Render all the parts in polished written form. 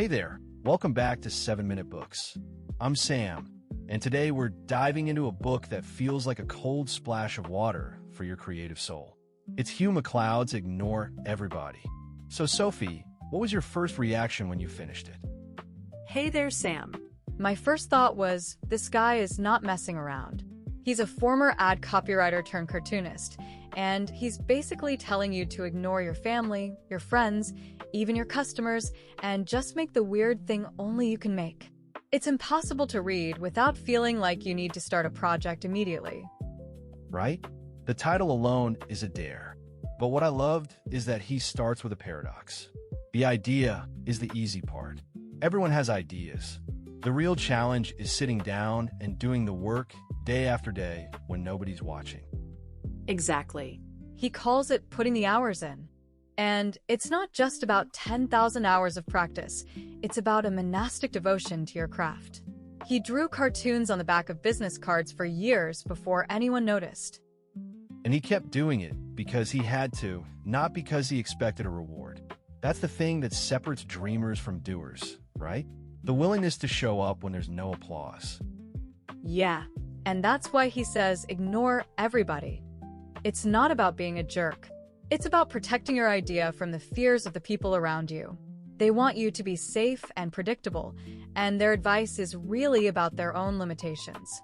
Hey there, welcome back to 7-Minute Books. I'm Sam, and today we're diving into a book that feels like a cold splash of water for your creative soul. It's Hugh MacLeod's Ignore Everybody. So Sophie, what was your first reaction when you finished it? Hey there, Sam. My first thought was, this guy is not messing around. He's a former ad copywriter turned cartoonist, and he's basically telling you to ignore your family, your friends, even your customers, and just make the weird thing only you can make. It's impossible to read without feeling like you need to start a project immediately. Right? The title alone is a dare. But what I loved is that he starts with a paradox. The idea is the easy part. Everyone has ideas. The real challenge is sitting down and doing the work day after day when nobody's watching. Exactly. He calls it putting the hours in. And it's not just about 10,000 hours of practice. It's about a monastic devotion to your craft. He drew cartoons on the back of business cards for years before anyone noticed. And he kept doing it because he had to, not because he expected a reward. That's the thing that separates dreamers from doers, right? The willingness to show up when there's no applause. Yeah, and that's why he says ignore everybody. It's not about being a jerk. It's about protecting your idea from the fears of the people around you. They want you to be safe and predictable, and their advice is really about their own limitations.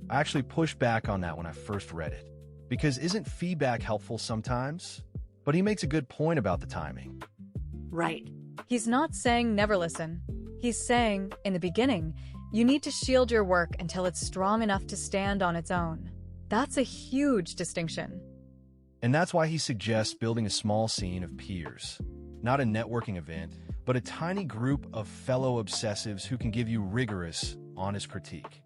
I actually pushed back on that when I first read it. Because isn't feedback helpful sometimes? But he makes a good point about the timing. Right. He's not saying never listen. He's saying, in the beginning, you need to shield your work until it's strong enough to stand on its own. That's a huge distinction. And that's why he suggests building a small scene of peers. Not a networking event, but a tiny group of fellow obsessives who can give you rigorous, honest critique.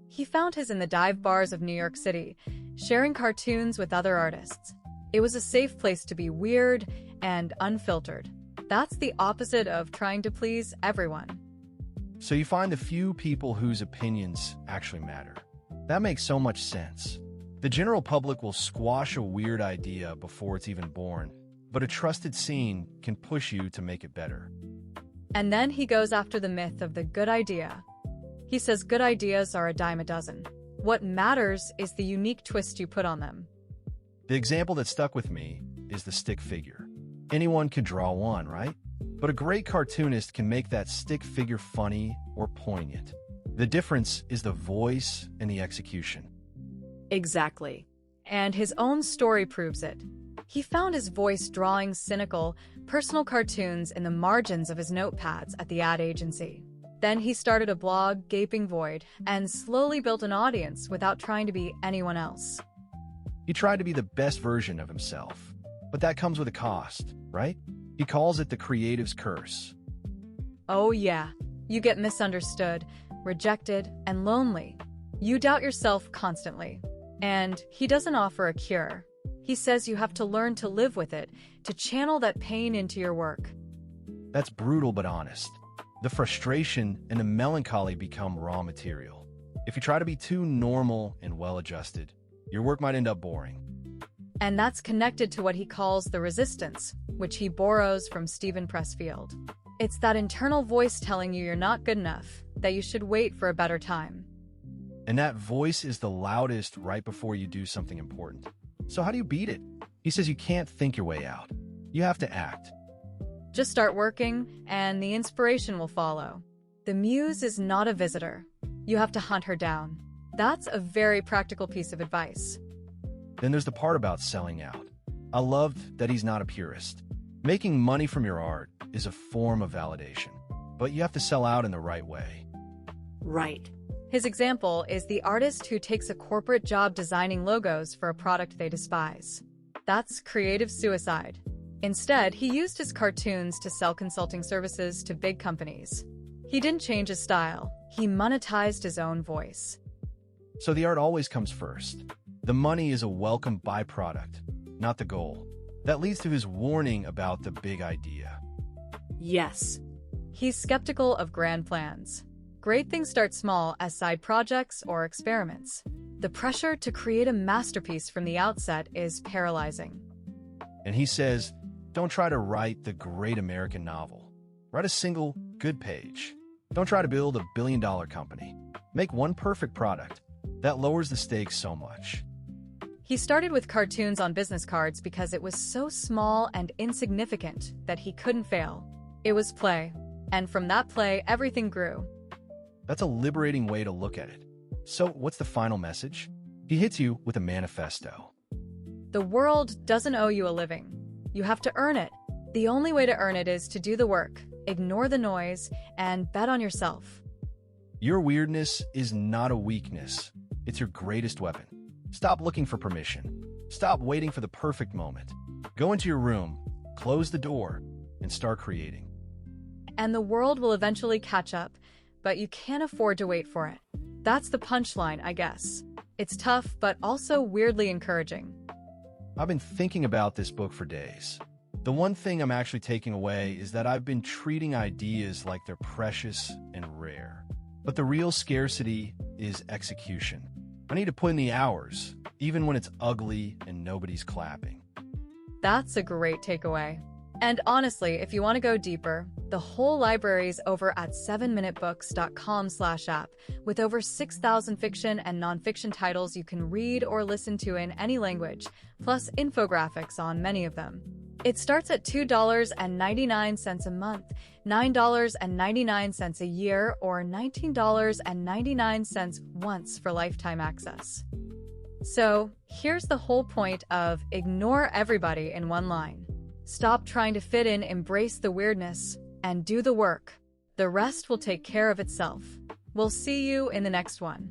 He found his in the dive bars of New York City, sharing cartoons with other artists. It was a safe place to be weird and unfiltered. That's the opposite of trying to please everyone. So you find the few people whose opinions actually matter. That makes so much sense. The general public will squash a weird idea before it's even born, but a trusted scene can push you to make it better. And then he goes after the myth of the good idea. He says good ideas are a dime a dozen. What matters is the unique twist you put on them. The example that stuck with me is the stick figure. Anyone could draw one, right? But a great cartoonist can make that stick figure funny or poignant. The difference is the voice and the execution. Exactly. And his own story proves it. He found his voice drawing cynical, personal cartoons in the margins of his notepads at the ad agency. Then he started a blog, Gaping Void, and slowly built an audience without trying to be anyone else. He tried to be the best version of himself, but that comes with a cost, right? He calls it the creative's curse. Oh yeah, you get misunderstood, rejected, and lonely. You doubt yourself constantly. And he doesn't offer a cure. He says you have to learn to live with it, to channel that pain into your work. That's brutal but honest. The frustration and the melancholy become raw material. If you try to be too normal and well-adjusted, your work might end up boring. And that's connected to what he calls the resistance, which he borrows from Steven Pressfield. It's that internal voice telling you you're not good enough, that you should wait for a better time. And that voice is the loudest right before you do something important. So how do you beat it? He says you can't think your way out. You have to act. Just start working, and the inspiration will follow. The muse is not a visitor. You have to hunt her down. That's a very practical piece of advice. Then there's the part about selling out. I loved that he's not a purist. Making money from your art is a form of validation, but you have to sell out in the right way. Right. His example is the artist who takes a corporate job designing logos for a product they despise. That's creative suicide. Instead, he used his cartoons to sell consulting services to big companies. He didn't change his style. He monetized his own voice. So the art always comes first. The money is a welcome byproduct, not the goal. That leads to his warning about the big idea. Yes. He's skeptical of grand plans. Great things start small as side projects or experiments. The pressure to create a masterpiece from the outset is paralyzing. And he says, don't try to write the great American novel. Write a single good page. Don't try to build a billion-dollar company. Make one perfect product. That lowers the stakes so much. He started with cartoons on business cards because it was so small and insignificant that he couldn't fail. It was play. And from that play, everything grew. That's a liberating way to look at it. So, what's the final message? He hits you with a manifesto. The world doesn't owe you a living. You have to earn it. The only way to earn it is to do the work, ignore the noise, and bet on yourself. Your weirdness is not a weakness. It's your greatest weapon. Stop looking for permission. Stop waiting for the perfect moment. Go into your room, close the door, and start creating. And the world will eventually catch up, but you can't afford to wait for it. That's the punchline, I guess. It's tough, but also weirdly encouraging. I've been thinking about this book for days. The one thing I'm actually taking away is that I've been treating ideas like they're precious and rare. But the real scarcity is execution. I need to put in the hours, even when it's ugly and nobody's clapping. That's a great takeaway. And honestly, if you want to go deeper, the whole library's over at 7minutebooks.com/app with over 6,000 fiction and nonfiction titles you can read or listen to in any language, plus infographics on many of them. It starts at $2.99 a month, $9.99 a year, or $19.99 once for lifetime access. So, here's the whole point of ignore everybody in one line. Stop trying to fit in, embrace the weirdness, and do the work. The rest will take care of itself. We'll see you in the next one.